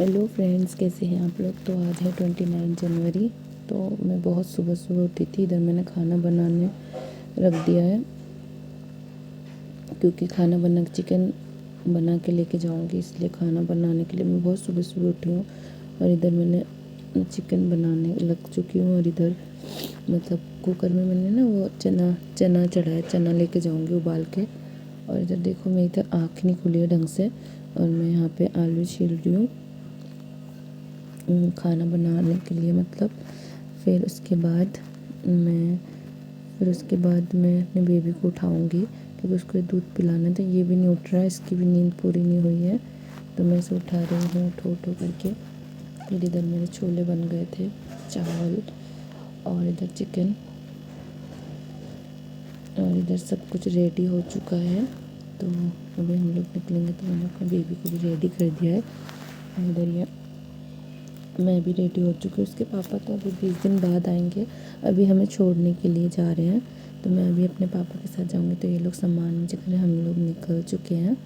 Hello friends, कैसे हैं आप लोग। तो आज है 29 जनवरी। तो मैं बहुत सुबह सुबह उठी थी। इधर मैंने खाना बनाने रख दिया है क्योंकि खाना बना चिकन बना के लेके जाऊंगी, इसलिए खाना बनाने के लिए मैं बहुत सुबह सुबह उठी हूँ। और इधर मैंने चिकन बनाने लग चुकी हूँ। और इधर मतलब कुकर में मैंने ना वो चना चढ़ाया, चना लेके जाऊंगी उबाल के। और इधर देखो, मैं इधर आँख नहीं खुली है ढंग से, और मैं यहाँ पे आलू छील रही हूँ खाना बनाने के लिए। मतलब फिर उसके बाद मैं अपने बेबी को उठाऊंगी क्योंकि उसको दूध पिलाना था। ये भी नहीं उठ रहा है, इसकी भी नींद पूरी नहीं हुई है, तो मैं इसे उठा रही हूँ उठो करके। फिर इधर मेरे छोले बन गए थे, चावल और इधर चिकन, और इधर सब कुछ रेडी हो चुका है। तो अभी हम लोग निकलेंगे, तो मैंने अपने बेबी को भी रेडी कर दिया है। और इधर ये मैं भी रेडी हो चुकी हूँ। उसके पापा तो अभी 20 दिन बाद आएंगे, अभी हमें छोड़ने के लिए जा रहे हैं। तो मैं अभी अपने पापा के साथ जाऊँगी। तो ये लोग सामान मुझे कर, हम लोग निकल चुके हैं।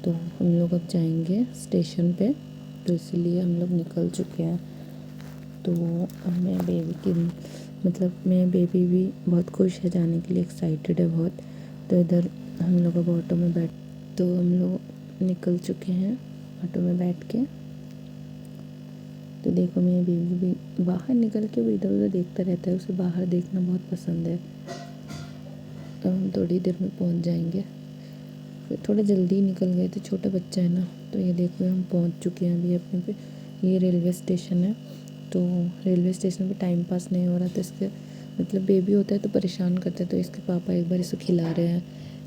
तो हम लोग अब जाएंगे स्टेशन पे, तो इसलिए हम लोग निकल चुके हैं। तो अब मैं बेबी भी बहुत खुश है, जाने के लिए एक्साइटेड है बहुत। तो इधर हम लोग अब ऑटो में तो हम लोग निकल चुके हैं ऑटो में बैठ के। तो देखो, मेरा बेबी भी बाहर निकल के वो इधर उधर देखता रहता है, उसे बाहर देखना बहुत पसंद है। तो हम थोड़ी देर में पहुंच जाएंगे। फिर थोड़ा जल्दी निकल गए थे, छोटा बच्चा है ना। तो ये देखो, हम पहुंच चुके हैं अभी अपने पे। ये रेलवे स्टेशन है। तो रेलवे स्टेशन पे टाइम पास नहीं हो रहा, तो इसके मतलब बेबी होता है तो परेशान करता है। तो इसके पापा एक बार इसे खिला रहे हैं।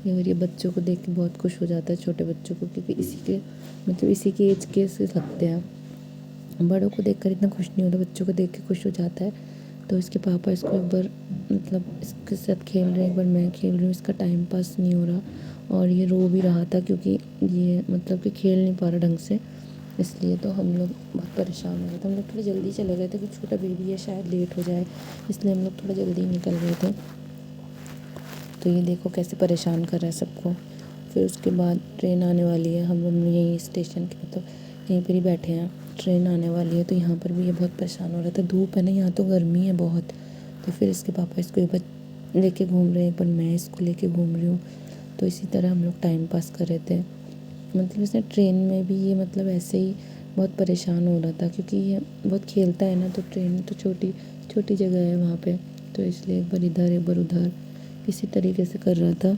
और ये बच्चों को देख के बहुत खुश हो जाता है, छोटे बच्चों को, क्योंकि इसी के एज के से लगते हैं। बड़ों को देखकर इतना खुश नहीं होता, बच्चों को देख के खुश हो जाता है। तो इसके पापा इसको एक बार मतलब इसके साथ खेल रहे हैं, एक बार मैं खेल रही हूँ, इसका टाइम पास नहीं हो रहा। और ये रो भी रहा था क्योंकि ये मतलब कि खेल नहीं पा रहा ढंग से, इसलिए तो हम लोग बहुत परेशान हो गए थे। हम लोग थोड़ा जल्दी चले गए थे क्योंकि छोटा बेबी है, शायद लेट हो जाए, इसलिए हम लोग थोड़ा जल्दी निकल गए थे। तो ये देखो कैसे परेशान कर रहा है सबको। फिर उसके बाद ट्रेन आने वाली है, हम लोग यहीं स्टेशन के मतलब यहीं पर ही बैठे हैं। ट्रेन आने वाली है, तो यहाँ पर भी ये बहुत परेशान हो रहा था। धूप है ना, यहाँ तो गर्मी है बहुत। तो फिर इसके पापा इसको एक बार लेके घूम रहे हैं, एक बार मैं इसको लेके घूम रही हूँ। तो इसी तरह हम लोग टाइम पास कर रहे थे। मतलब इसने ट्रेन में भी ये मतलब ऐसे ही बहुत परेशान हो रहा था क्योंकि ये बहुत खेलता है ना। तो ट्रेन तो छोटी छोटी जगह है वहाँ पे, तो इसलिए एक बार इधर एक बार उधर इसी तरीके से कर रहा था।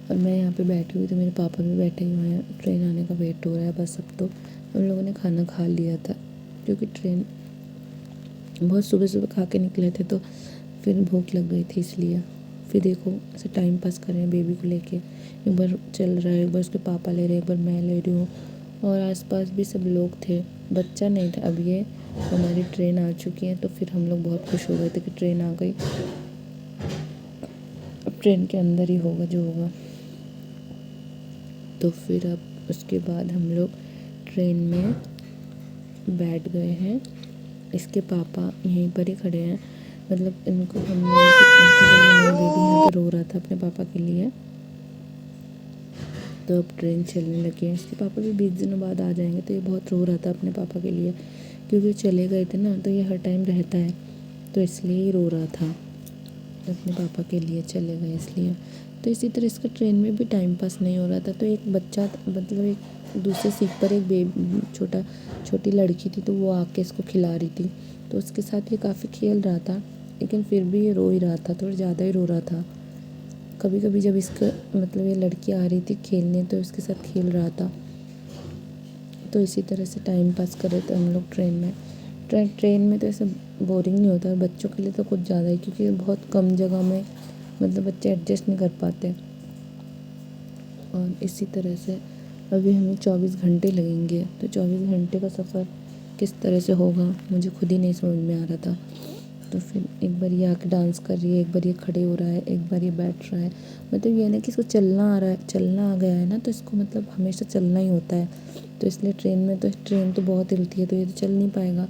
और मैं यहाँ पे बैठी हुई, तो मेरे पापा भी बैठे हुए हैं। ट्रेन आने का वेट हो रहा है बस। अब तो हम लोगों ने खाना खा लिया था क्योंकि ट्रेन बहुत सुबह सुबह खा के निकले थे, तो फिर भूख लग गई थी इसलिए। फिर देखो ऐसे टाइम पास कर रहे हैं बेबी को लेके, एक बार चल रहा है, एक बार उसके पापा ले रहे हैं, एक बार मैं ले रही हूँ। और आसपास भी सब लोग थे, बच्चा नहीं था। अब ये हमारी ट्रेन आ चुकी है, तो फिर हम लोग बहुत खुश हो गए थे कि ट्रेन आ गई। अब ट्रेन के अंदर ही होगा जो होगा। तो फिर अब उसके बाद हम लोग ट्रेन में बैठ गए हैं। इसके पापा यहीं पर ही खड़े हैं, मतलब इनको हम मेरा बेबी यहाँ पर रो रहा था अपने पापा के लिए। तो अब ट्रेन चलने लगी है। इसके पापा भी 20 दिनों बाद आ जाएंगे, तो ये बहुत रो रहा था अपने पापा के लिए क्योंकि चले गए थे ना, तो ये हर टाइम रहता है, तो इसलिए ही रो रहा था अपने पापा के लिए, चले गए इसलिए। तो इसी तरह इसका ट्रेन में भी टाइम पास नहीं हो रहा था। तो एक बच्चा मतलब एक दूसरे सीट पर एक बेबी छोटी लड़की थी, तो वो आके इसको खिला रही थी। तो उसके साथ ये काफ़ी खेल रहा था, लेकिन फिर भी ये रो ही रहा था, थोड़ा ज़्यादा ही रो रहा था। कभी कभी जब इसका मतलब ये लड़की आ रही थी खेलने, तो इसके साथ खेल रहा था। तो इसी तरह से टाइम पास कर रहे थे हम लोग ट्रेन में। ट्रेन में तो ऐसे बोरिंग नहीं होता, बच्चों के लिए तो कुछ ज़्यादा ही, क्योंकि बहुत कम जगह में मतलब बच्चे एडजस्ट नहीं कर पाते। और इसी तरह से अभी हमें 24 घंटे लगेंगे, तो 24 घंटे का सफ़र किस तरह से होगा मुझे खुद ही नहीं समझ में आ रहा था। तो फिर एक बार ये आके डांस कर रही है, एक बार ये खड़े हो रहा है, एक बार ये बैठ रहा है। मतलब ये ना कि इसको चलना आ रहा है, चलना आ गया है ना, तो इसको मतलब हमेशा चलना ही होता है। तो इसलिए ट्रेन तो बहुत हिलती है, तो ये तो चल नहीं पाएगा।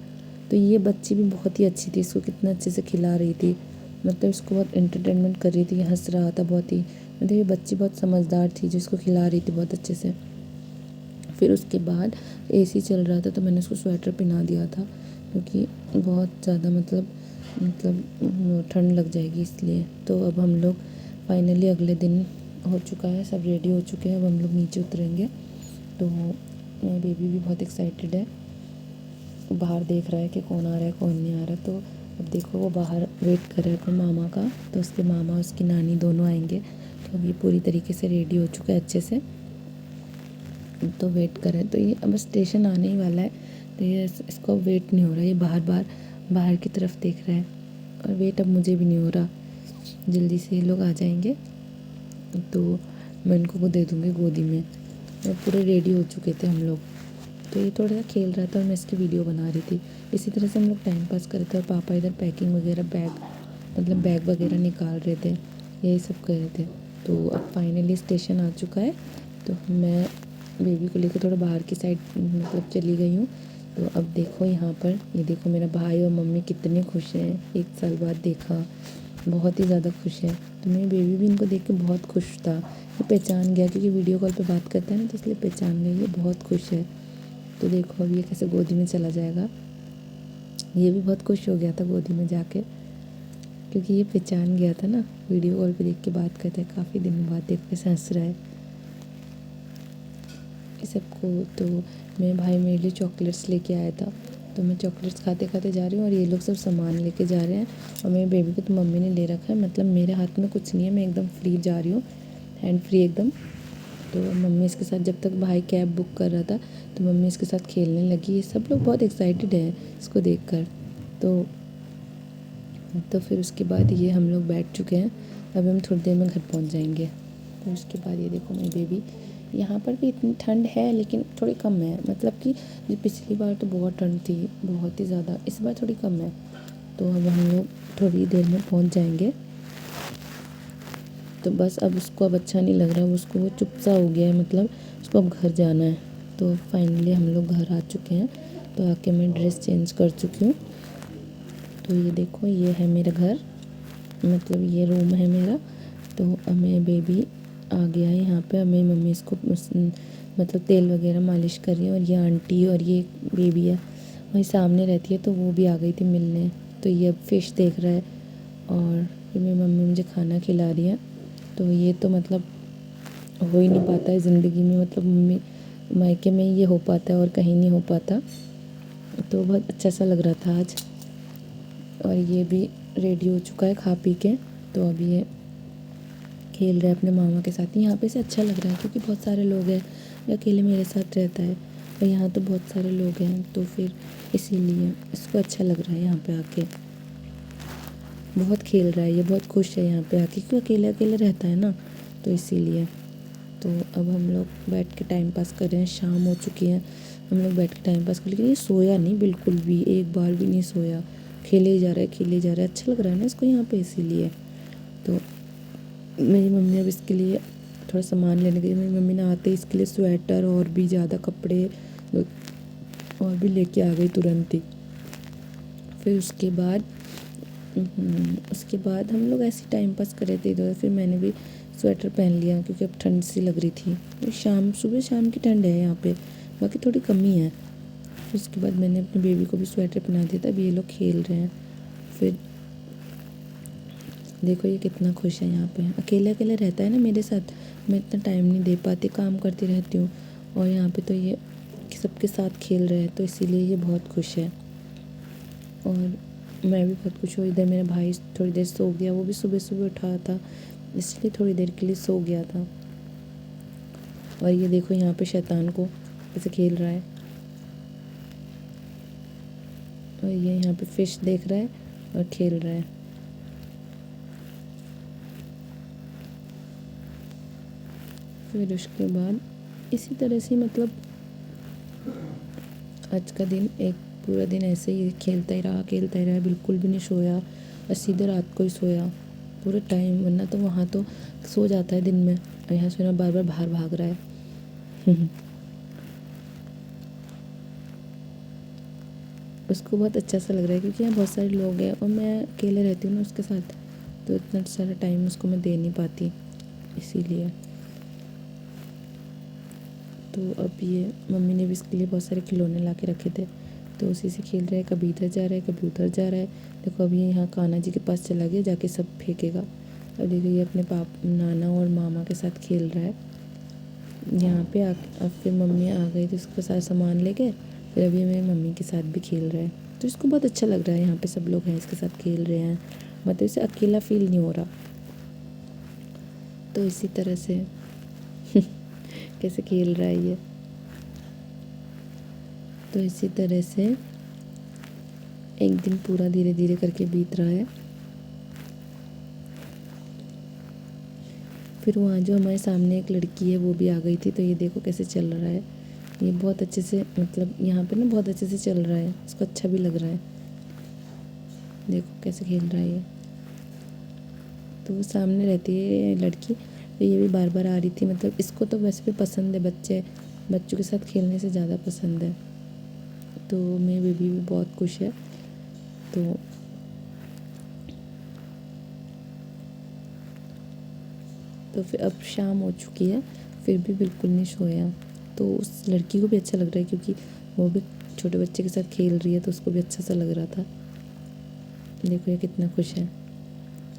तो ये बच्ची भी बहुत ही अच्छी थी, इसको कितना अच्छे से खिला रही थी, मतलब इसको बहुत एंटरटेनमेंट कर रही थी, हंस रहा था बहुत ही। मतलब ये बच्ची बहुत समझदार थी जो इसको खिला रही थी बहुत अच्छे से। फिर उसके बाद एसी चल रहा था तो मैंने उसको स्वेटर पहना दिया था, क्योंकि बहुत ज़्यादा मतलब ठंड लग जाएगी इसलिए। तो अब हम लोग फाइनली अगले दिन हो चुका है, सब रेडी हो चुके हैं, अब हम लोग नीचे उतरेंगे। तो मेरा बेबी भी बहुत एक्साइटेड है, बाहर देख रहा है कि कौन आ रहा है कौन नहीं आ रहा। तो अब देखो वो बाहर वेट कर रहा है अपने मामा का, तो उसके मामा उसकी नानी दोनों आएंगे। तो अब ये पूरी तरीके से रेडी हो चुका है अच्छे से, तो वेट कर रहे हैं। तो ये अब स्टेशन आने ही वाला है, तो ये इसको वेट नहीं हो रहा, ये बाहर की तरफ देख रहा है। और वेट अब मुझे भी नहीं हो रहा, जल्दी से ये लोग आ जाएंगे तो मैं इनको को दे दूँगी गोदी में। और पूरे रेडी हो चुके थे हम लोग, तो ये थोड़ा सा खेल रहा था और मैं इसकी वीडियो बना रही थी। इसी तरह से हम लोग टाइम पास कर रहे थे और पापा इधर पैकिंग वगैरह बैग वगैरह निकाल रहे थे, यही सब कर रहे थे। तो अब फाइनली स्टेशन आ चुका है, तो मैं बेबी को लेकर थोड़ा बाहर की साइड मतलब चली गई हूँ। तो अब देखो यहाँ पर, ये देखो मेरा भाई और मम्मी कितने खुश हैं, 1 साल बाद देखा, बहुत ही ज़्यादा खुश है। तो मेरी बेबी भी इनको देख के बहुत खुश था, ये पहचान गया क्योंकि वीडियो कॉल पे बात करता है ना, तो इसलिए पहचान गया, ये बहुत खुश है। तो देखो अब ये कैसे गोदी में चला जाएगा, ये भी बहुत खुश हो गया था गोदी में जाके, क्योंकि ये पहचान गया था ना, वीडियो कॉल पे देख के बात करता है, काफ़ी दिन बाद देख के हंस रहा है सबको। तो मेरे भाई मेरे लिए चॉकलेट्स लेके आया था, तो मैं चॉकलेट्स खाते खाते जा रही हूँ और ये लोग सब सामान लेके जा रहे हैं। और मेरे बेबी को तो मम्मी ने ले रखा है, मतलब मेरे हाथ में कुछ नहीं है, मैं एकदम फ्री जा रही हूँ, हैंड फ्री एकदम। तो मम्मी इसके साथ, जब तक भाई कैब बुक कर रहा था तो मम्मी इसके साथ खेलने लगी। ये सब लोग बहुत एक्साइटेड हैं इसको देखकर। तो फिर उसके बाद ये हम लोग बैठ चुके हैं, अभी हम थोड़ी देर में घर पहुंच जाएंगे। तो उसके बाद ये देखो मेरी बेबी, यहाँ पर भी इतनी ठंड है लेकिन थोड़ी कम है, मतलब कि जो पिछली बार तो बहुत ठंड थी, बहुत ही ज़्यादा, इस बार थोड़ी कम है। तो अब हम लोग थोड़ी देर में पहुंच जाएंगे। तो बस अब उसको अब अच्छा नहीं लग रहा, उसको वो चुप सा हो गया है, मतलब उसको अब घर जाना है। तो फाइनली हम लोग घर आ चुके हैं, तो आके मैं ड्रेस चेंज कर चुकी हूँ। तो ये देखो ये है मेरा घर, मतलब ये रूम है मेरा। तो अब मेरा बेबी आ गया है यहाँ पे, अब मेरी मम्मी इसको मतलब तेल वगैरह मालिश कर रही है। और ये आंटी और ये बेबी है वहीं सामने रहती है, तो वो भी आ गई थी मिलने। तो ये अब फ़िश देख रहा है और फिर मेरी मम्मी मुझे खाना खिला रही है। तो ये तो मतलब हो ही नहीं पाता है ज़िंदगी में, मतलब मम्मी मायके में ये हो पाता है और कहीं नहीं हो पाता। तो बहुत अच्छा सा लग रहा था आज। और ये भी रेडी हो चुका है खा पी के, तो अभी ये खेल रहा है अपने मामा के साथ। यहाँ पे से अच्छा लग रहा है क्योंकि बहुत सारे लोग हैं, अकेले मेरे साथ रहता है और यहाँ तो बहुत सारे लोग हैं, तो फिर इसीलिए इसको अच्छा लग रहा है यहाँ पे आके। बहुत खेल रहा है ये, बहुत खुश है यहाँ पे आके, क्योंकि अकेले अकेले रहता है ना, तो इसीलिए। तो अब हम लोग बैठ के टाइम पास कर रहे हैं, शाम हो चुकी है, हम लोग बैठ के टाइम पास कर, लेकिन ये सोया नहीं बिल्कुल भी, एक बार भी नहीं सोया, खेले ही जा रहा है खेले ही जा रहा है, अच्छा लग रहा है ना इसको यहाँ पे, इसीलिए। तो मेरी मम्मी अब इसके लिए थोड़ा सामान लेने गई, मेरी मम्मी ने आते ही इसके लिए स्वेटर और भी ज़्यादा कपड़े और भी लेके आ गई तुरंत ही। फिर उसके बाद हम लोग ऐसे टाइम पास कर रहे थे इधर। फिर मैंने भी स्वेटर पहन लिया क्योंकि अब ठंड सी लग रही थी, तो सुबह शाम की ठंड है यहाँ पे, बाकी थोड़ी कमी है। फिर उसके बाद मैंने अपने बेबी को भी स्वेटर पहना दिया था, अभी ये लोग खेल रहे हैं। फिर देखो ये कितना खुश है यहाँ पे, अकेले अकेले रहता है ना मेरे साथ, मैं इतना टाइम नहीं दे पाती, काम करती रहती हूँ, और यहाँ पे तो ये सबके साथ खेल रहे हैं, तो इसीलिए ये बहुत खुश है। और मैं भी बहुत खुश हूँ। इधर मेरा भाई थोड़ी देर सो गया, वो भी सुबह सुबह उठा था, इसलिए थोड़ी देर के लिए सो गया था। और ये देखो यहाँ पे शैतान को कैसे खेल रहा है, और ये यहाँ पे फिश देख रहा है और खेल रहा है। फिर उसके बाद इसी तरह से मतलब आज का दिन, एक पूरा दिन ऐसे ही खेलता ही रहा, बिल्कुल भी नहीं सोया, और सीधे रात को ही सोया पूरे टाइम, वरना तो वहाँ तो सो जाता है दिन में, और यहाँ सोना बार बार बाहर भाग रहा है। उसको बहुत अच्छा सा लग रहा है क्योंकि यहाँ बहुत सारे लोग हैं और मैं अकेले रहती हूँ ना उसके साथ, तो इतना सारा टाइम उसको मैं दे नहीं पाती, इसीलिए। तो अब ये मम्मी ने भी इसके लिए बहुत सारे खिलौने ला के रखे थे, तो उसी से खेल रहा है। कभी इधर जा रहा है, कभी उधर जा रहा है। देखो अभी यहाँ कान्हा जी के पास चला गया, जाके सब फेंकेगा। और देखो ये अपने नाना और मामा के साथ खेल रहा है। यहाँ पे अब फिर मम्मी आ गई तो उसका सारा सामान लेके फिर अभी मेरी मम्मी के साथ भी खेल रहा है। तो इसको बहुत अच्छा लग रहा है, यहाँ पे सब लोग हैं इसके साथ खेल रहे हैं, मतलब इसे अकेला फील नहीं हो रहा। तो इसी तरह से कैसे खेल रहा है ये। तो इसी तरह से एक दिन पूरा धीरे धीरे करके बीत रहा है। फिर वहाँ जो हमारे सामने एक लड़की है वो भी आ गई थी, तो ये देखो कैसे चल रहा है। ये बहुत अच्छे से, मतलब यहाँ पे ना बहुत अच्छे से चल रहा है, इसको अच्छा भी लग रहा है। देखो कैसे खेल रहा है ये। तो वो सामने रहती है लड़की, तो ये भी बार बार आ रही थी। मतलब इसको तो वैसे भी पसंद है, बच्चों के साथ खेलने से ज़्यादा पसंद है। तो मेरी बेबी भी बहुत खुश है। तो फिर अब शाम हो चुकी है, फिर भी बिल्कुल नहीं सोया। तो उस लड़की को भी अच्छा लग रहा है, क्योंकि वो भी छोटे बच्चे के साथ खेल रही है, तो उसको भी अच्छा सा लग रहा था। देखो ये कितना खुश है,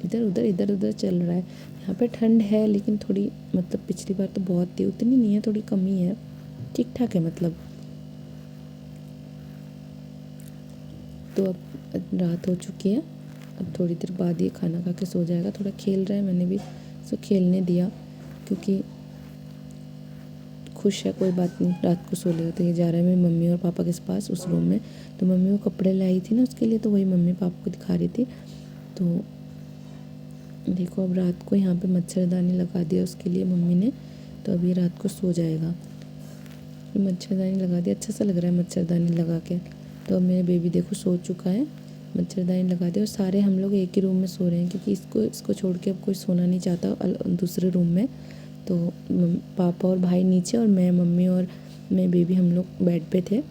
इधर उधर चल रहा है। यहाँ पे ठंड है लेकिन थोड़ी, मतलब पिछली बार तो बहुत थी, उतनी नहीं है, थोड़ी कमी है, ठीक ठाक है मतलब। तो अब रात हो चुकी है, अब थोड़ी देर बाद ये खाना खा के सो जाएगा। थोड़ा खेल रहा है, मैंने भी इसको खेलने दिया, क्योंकि खुश है, कोई बात नहीं, रात को सो लेगा। तो ये जा रहा है मेरी मम्मी और पापा के पास उस रूम में। तो मम्मी वो कपड़े लाई थी ना उसके लिए, तो वही मम्मी पापा को दिखा रही थी। तो देखो अब रात को यहाँ पे मच्छरदानी लगा दिया उसके लिए मम्मी ने, तो अभी रात को सो जाएगा। मच्छरदानी लगा दिया, अच्छा सा लग रहा है मच्छरदानी लगा के। तो अब मेरा बेबी देखो सो चुका है, मच्छरदानी लगा दिया, और सारे हम लोग एक ही रूम में सो रहे हैं, क्योंकि इसको छोड़ के अब कोई सोना नहीं चाहता दूसरे रूम में। तो पापा और भाई नीचे, और मैं, मम्मी और मैं बेबी हम लोग बेड पे थे।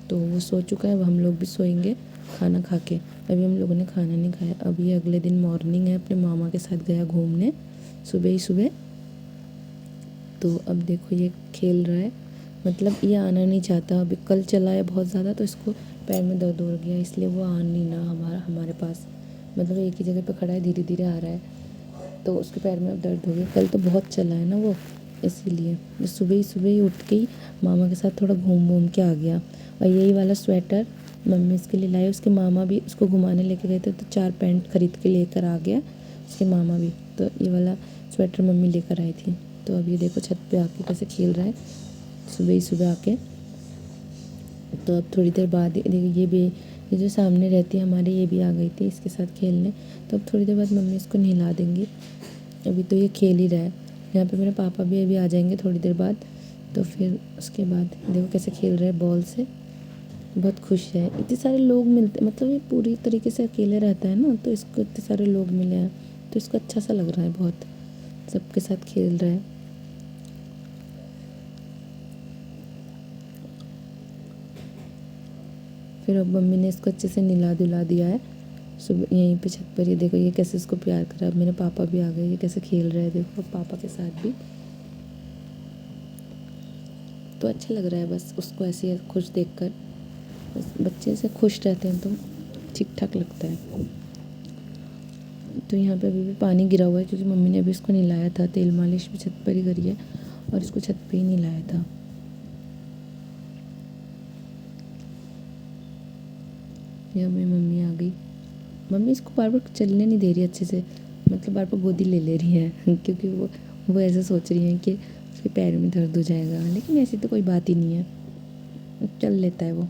तो वो सो चुका है, अब हम लोग भी सोएंगे खाना खा के। अभी हम लोगों ने खाना नहीं खाया। अभी अगले दिन मॉर्निंग है, अपने मामा के साथ गया घूमने सुबह ही सुबह। तो अब देखो ये खेल रहा है, मतलब ये आना नहीं चाहता। अभी कल चला है बहुत ज़्यादा, तो इसको पैर में दर्द हो गया, इसलिए वो आ नहीं ना हमारे पास, मतलब एक ही जगह पे खड़ा है, धीरे धीरे आ रहा है। तो उसके पैर में अब दर्द हो गया, कल तो बहुत चला है ना वो, इसीलिए सुबह ही उठ के ही मामा के साथ थोड़ा घूम के आ गया। और यही वाला स्वेटर मम्मी इसके लिए लाई, उसके मामा भी उसको घुमाने लेके गए थे, तो 4 पैंट खरीद के लेकर आ गया उसके मामा भी। तो ये वाला स्वेटर मम्मी लेकर आई थी। तो अब ये देखो छत पे आके कैसे खेल रहा है सुबह ही सुबह आके। तो अब थोड़ी देर बाद ये जो सामने रहती है हमारे, ये भी आ गई थी इसके साथ खेलने। तो अब थोड़ी देर बाद मम्मी इसको नहला देंगी, अभी तो ये खेल ही रहा है। यहाँ पे मेरे पापा भी अभी आ जाएंगे थोड़ी देर बाद। तो फिर उसके बाद देखो कैसे खेल रहा है बॉल से, बहुत खुश है। इतने सारे लोग मिलते, मतलब ये पूरी तरीके से अकेले रहता है ना, तो इसको इतने सारे लोग मिले हैं, तो इसको अच्छा सा लग रहा है, बहुत सबके साथ खेल रहा है। फिर अब मम्मी ने इसको अच्छे से नहला धुला दिया है सुबह यहीं पे छत पर। ये देखो ये कैसे इसको प्यार कर रहा है। मेरे पापा भी आ गए, ये कैसे खेल रहा है देखो पापा के साथ भी। तो अच्छा लग रहा है बस उसको ऐसे खुश देखकर। बस बच्चे से खुश रहते हैं तो ठीक ठाक लगता है। तो यहाँ पे अभी भी पानी गिरा हुआ है, क्योंकि मम्मी ने अभी इसको नहलाया था, तेल मालिश भी छत पर ही करी है, और इसको छत पे ही नहलाया था। यहाँ मेरी मम्मी आ गई। मम्मी इसको बार बार चलने नहीं दे रही अच्छे से, मतलब बार बार गोदी ले ले रही है क्योंकि वो ऐसे सोच रही हैं कि उसके पैर में दर्द हो जाएगा, लेकिन ऐसी तो कोई बात ही नहीं है, चल लेता है वो,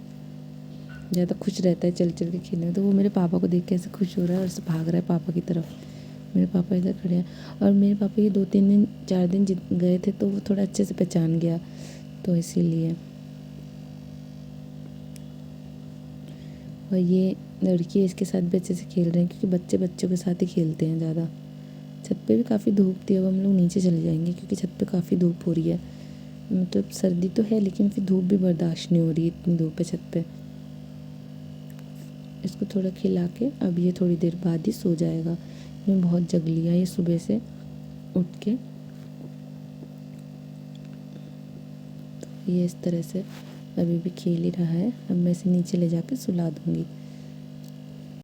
ज़्यादा खुश रहता है चल चल के खेलने में। तो वो मेरे पापा को देख के ऐसे खुश हो रहा है और भाग रहा है पापा की तरफ। मेरे पापा इधर खड़े हैं, और मेरे पापा ये 2-3 दिन 4 दिन गए थे, तो वो थोड़ा अच्छे से पहचान गया, तो इसीलिए। और ये लड़की इसके साथ भी अच्छे से खेल रहे हैं, क्योंकि बच्चे बच्चों के साथ ही खेलते हैं ज़्यादा। छत पे भी काफ़ी धूप थी, अब हम लोग नीचे चले जाएंगे, क्योंकि छत पे काफ़ी धूप हो रही है। मतलब सर्दी तो है, लेकिन फिर धूप भी बर्दाश्त नहीं हो रही, इतनी धूप है छत पे। इसको थोड़ा खिला के अब ये थोड़ी देर बाद ही सो जाएगा। मैं बहुत जग लिया ये सुबह से उठ के। ये इस तरह से अभी भी खेल ही रहा है। अब मैं इसे नीचे ले जाके सुला दूँगी।